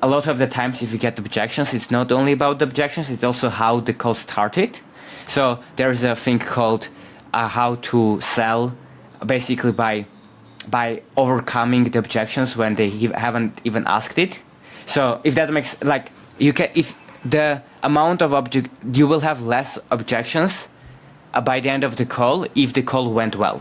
a lot of the times if you get objections, it's not only about the objections, it's also how the call started. So there's a thing called how to sell, basically by overcoming the objections when they haven't even asked it. So if that makes, like, you can, if the amount of you will have less objections by the end of the call if the call went well.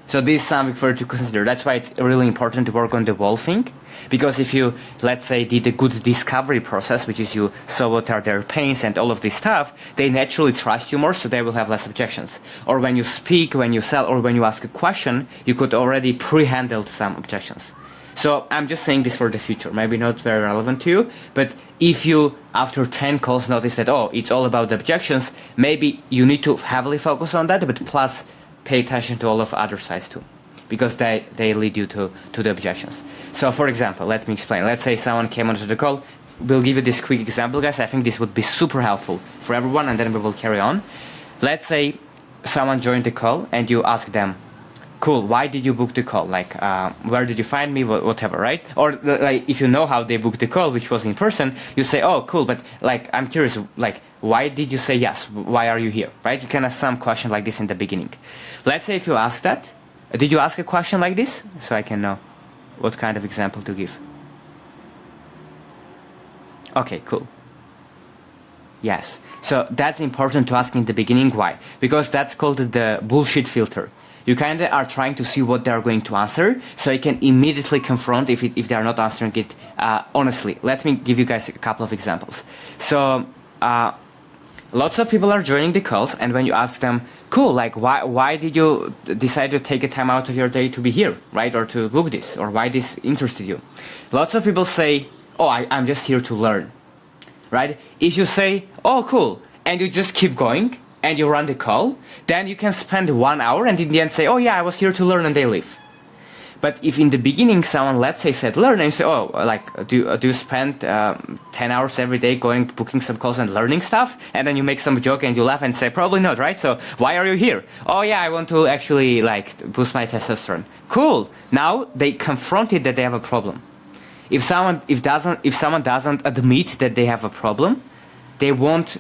So this is something for you to consider. That's why it's really important to work on the wall thing. Because if you, let's say, did a good discovery process, which is you saw what are their pains and all of this stuff, they naturally trust you more, so they will have less objections. Or when you speak, when you sell, or when you ask a question, you could already pre-handle some objections. So I'm just saying this for the future, maybe not very relevant to you, but if you, after 10 calls, notice that, oh, it's all about the objections, maybe you need to heavily focus on that, but plus pay attention to all of other sides too, because they lead you to the objections. So for example, let me explain. Let's say someone came onto the call. We'll give you this quick example, guys. I think this would be super helpful for everyone, and then we will carry on. Let's say someone joined the call and you ask them, cool, why did you book the call? Like, where did you find me? Whatever, right? Or like, if you know how they booked the call, which was in person, you say, oh, cool, but like, I'm curious, like, why did you say yes? Why are you here, right? You can ask some question like this in the beginning. Let's say if you ask that, did you ask a question like this? So I can know what kind of example to give. Okay, cool. Yes. So that's important to ask in the beginning. Why? Because that's called the bullshit filter. You kind of are trying to see what they're going to answer, so you can immediately confront if they're not answering it honestly. Let me give you guys a couple of examples. So lots of people are joining the calls, and when you ask them, cool, like why did you decide to take a time out of your day to be here, right, or to book this, or why this interested you? Lots of people say, oh, I'm just here to learn, right? If you say, oh, cool, and you just keep going, and you run the call, then you can spend 1 hour and in the end say, oh yeah, I was here to learn, and they leave. But if in the beginning someone, let's say, said learn, and you say, oh, like, do you spend 10 hours every day going, booking some calls and learning stuff? And then you make some joke and you laugh and say, probably not, right? So why are you here? Oh yeah, I want to actually like boost my testosterone. Cool. Now they confronted that they have a problem. If someone doesn't admit that they have a problem, they won't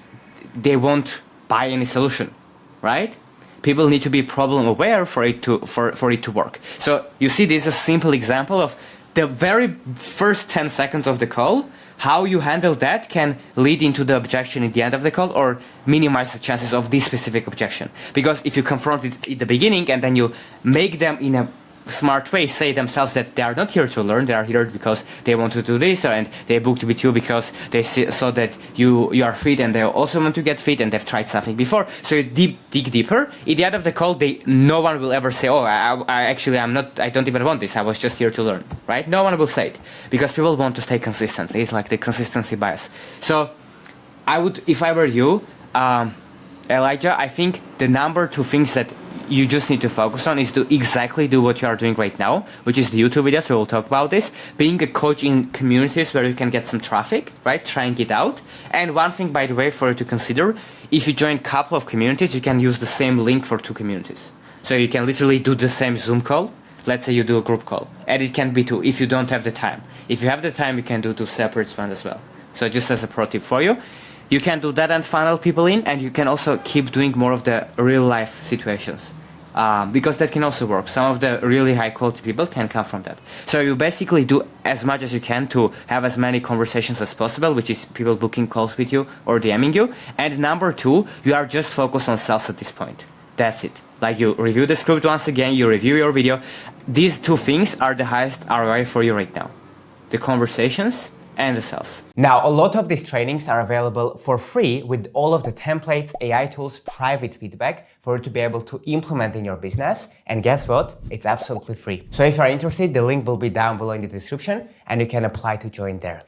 buy any solution, right? People need to be problem aware for it to work. So you see, this is a simple example of the very first 10 seconds of the call. How you handle that can lead into the objection at the end of the call, or minimize the chances of this specific objection. Because if you confront it at the beginning and then you make them in a smart way say themselves that they are not here to learn, they are here because they want to do this, and they booked with you because they saw that you are fit and they also want to get fit and they've tried something before. So you dig deeper. At the end of the call, no one will ever say, oh, I don't even want this, I was just here to learn, right? No one will say it, because people want to stay consistent. It's like the consistency bias. So I would, if I were you, Elijah, I think the number two things that you just need to focus on is to exactly do what you are doing right now, which is the YouTube videos. We will talk about this. Being a coach in communities where you can get some traffic, right? Trying it out. And one thing, by the way, for you to consider, if you join a couple of communities, you can use the same link for two communities. So you can literally do the same Zoom call. Let's say you do a group call, and it can be two if you don't have the time. If you have the time, you can do two separate ones as well. So just as a pro tip for you, you can do that and funnel people in, and you can also keep doing more of the real life situations. Because that can also work. Some of the really high quality people can come from that. So you basically do as much as you can to have as many conversations as possible, which is people booking calls with you or DMing you. And number two, you are just focused on sales at this point. That's it. Like, you review the script once again, you review your video. These two things are the highest ROI for you right now. The conversations and the sales. Now, a lot of these trainings are available for free with all of the templates, AI tools, private feedback for you to be able to implement in your business. And guess what? It's absolutely free. So if you're interested, the link will be down below in the description and you can apply to join there.